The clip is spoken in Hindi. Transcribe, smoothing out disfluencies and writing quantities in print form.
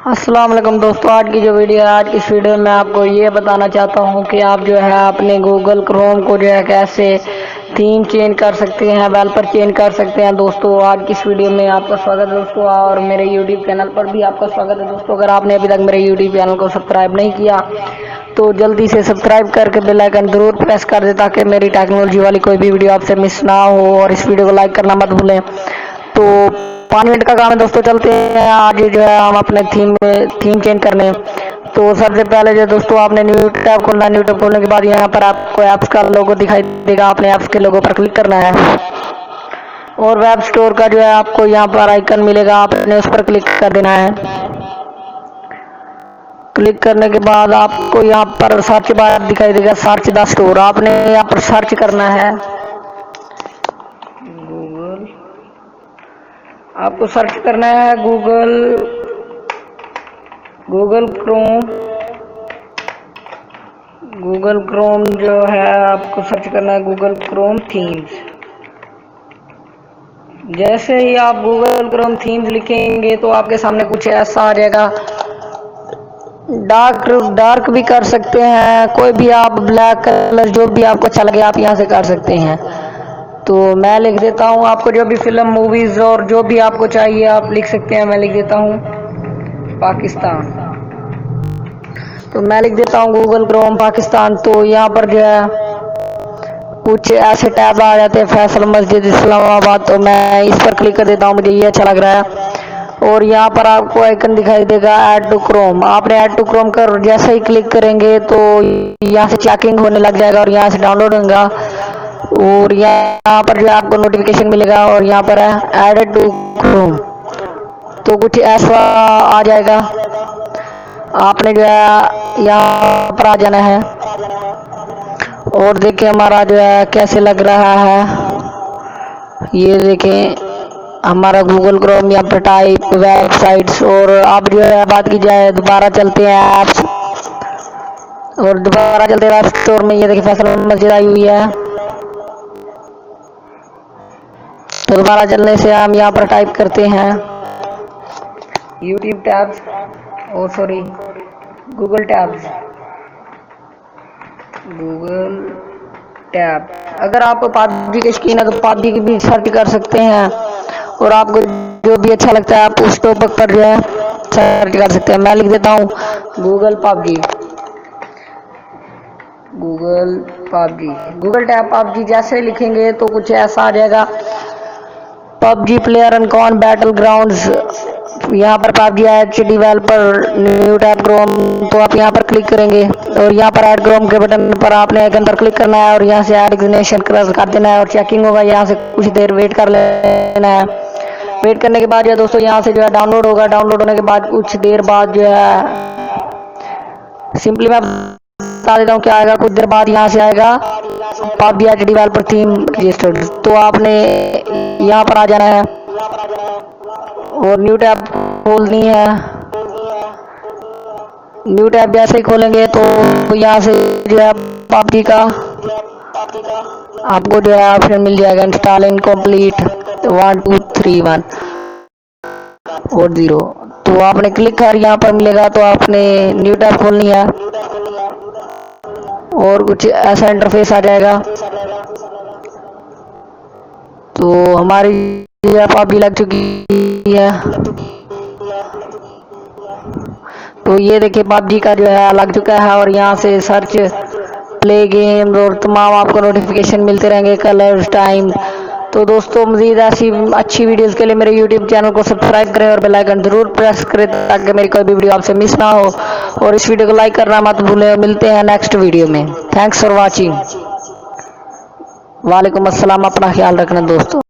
अस्सलाम वालेकुम दोस्तों, आज की जो वीडियो है, आज की इस वीडियो में आपको ये बताना चाहता हूँ कि आप जो है अपने गूगल क्रोम को जो है कैसे थीम चेंज कर सकते हैं, वॉलपेपर चेंज कर सकते हैं। दोस्तों आज की इस वीडियो में आपका स्वागत है दोस्तों, और मेरे यूट्यूब चैनल पर भी आपका स्वागत है दोस्तों। अगर आपने अभी तक मेरे यूट्यूब चैनल को सब्सक्राइब नहीं किया तो जल्दी से सब्सक्राइब करके बेल आइकन जरूर प्रेस कर दे ताकि मेरी टेक्नोलॉजी वाली कोई भी वीडियो आपसे मिस ना हो, और इस वीडियो को लाइक करना मत भूलें। तो 5 मिनट का काम है दोस्तों, चलते हैं आज जो है हम अपने थीम चेंज करने। तो सबसे पहले जो दोस्तों आपने न्यू टैब खोलना है। न्यू टैब खोलने के बाद यहाँ पर आपको ऐप्स का लोगो दिखाई देगा, आपने ऐप्स के लोगो पर क्लिक करना है और वेब स्टोर का जो है आपको यहाँ पर आइकन मिलेगा, आपने उस पर क्लिक कर देना है। क्लिक करने के बाद आपको यहाँ पर सर्च बार दिखाई देगा, सर्च द स्टोर, आपने यहाँ पर सर्च करना है गूगल। आपको सर्च करना है गूगल क्रोम जो है आपको सर्च करना है गूगल क्रोम थीम्स। जैसे ही आप गूगल क्रोम थीम्स लिखेंगे तो आपके सामने कुछ ऐसा आ जाएगा। डार्क भी कर सकते हैं, कोई भी आप ब्लैक कलर जो भी आपको अच्छा लगे आप यहाँ से कर सकते हैं। तो मैं लिख देता हूँ, आपको जो भी फिल्म मूवीज और जो भी आपको चाहिए आप लिख सकते हैं। मैं लिख देता हूँ पाकिस्तान, तो मैं लिख देता हूँ गूगल क्रोम पाकिस्तान। तो यहाँ पर जो है कुछ ऐसे टैब आ जाते हैं, फैसल मस्जिद इस्लामाबाद, तो मैं इस पर क्लिक कर देता हूँ, मुझे ये अच्छा लग रहा है। और यहाँ पर आपको आइकन दिखाई देगा ऐड टू क्रोम, आपने ऐड टू क्रोम कर जैसे ही क्लिक करेंगे तो यहाँ से चेकिंग होने लग जाएगा और यहाँ से डाउनलोड होगा, और यहाँ पर जो आपको नोटिफिकेशन मिलेगा और यहाँ पर है एडेड टू क्रोम। तो कुछ ऐसा आ जाएगा, आपने जो है यहाँ पर आ जाना है और देखिए हमारा जो है कैसे लग रहा है। ये देखें हमारा गूगल क्रोम यहाँ पर टाइप वेबसाइट्स। और अब जो है बात की जाए, दोबारा चलते हैं ऐप्स और दोबारा चलते हैं ऐप स्टोर में। ये देखिए फैसल मस्जिद आई हुई है, तो दोबारा चलने से हम यहाँ पर टाइप करते हैं YouTube tabs, oh sorry Google tabs, Google tab. अगर आप पबजी के शौकीन है तो पबजी की भी सर्च कर सकते हैं, और आपको जो भी अच्छा लगता है आप उस टॉपिक पर जो है सर्च कर सकते हैं। मैं लिख देता हूँ Google PUBG, Google tab PUBG. जैसे लिखेंगे तो कुछ ऐसा आ जाएगा, पबजी प्लेयर अनकॉन बैटल ग्राउंड्स। यहाँ पर PUBG H developer new tab Chrome, तो आप यहाँ पर क्लिक करेंगे और यहाँ पर ऐड क्रोम के बटन पर आपने आइकन पर क्लिक करना है और यहाँ से ऐड इग्निशन कर देना है और चेकिंग होगा, यहाँ से कुछ देर वेट कर लेना है। वेट करने के बाद जो है दोस्तों यहाँ से जो है डाउनलोड होगा, डाउनलोड होने के बाद कुछ देर बाद जो है सिंपली मैं बता देता हूँ क्या आएगा। कुछ देर बाद यहाँ से आएगा PUBG H developer theme registered, तो आपने यहाँ पर आ जाना है और न्यू टैब खोलनी है। न्यू टैब जैसे ही खोलेंगे तो यहाँ से जो है पबजी का आपको जो है ऑप्शन मिल जाएगा, इंस्टॉल इनकम्प्लीट 1 2 3 1 और 0। तो आपने क्लिक कर यहाँ पर मिलेगा, तो आपने न्यू टैब खोलनी है और कुछ ऐसा इंटरफेस आ जाएगा। तो हमारी ऐप अभी लग चुकी है, तो ये देखिए पबजी का जो है लग चुका है और यहाँ से सर्च प्ले गेम और तमाम आपको नोटिफिकेशन मिलते रहेंगे, कलर्स टाइम। तो दोस्तों मज़ीद ऐसी अच्छी वीडियोस के लिए मेरे यूट्यूब चैनल को सब्सक्राइब करें और बेल आइकन जरूर प्रेस करें ताकि मेरी कोई भी वीडियो आपसे मिस ना हो, और इस वीडियो को लाइक करना मत भूलें। मिलते हैं नेक्स्ट वीडियो में। Thanks for watching. वालेकुम अस्सलाम, अपना ख्याल रखना दोस्तों।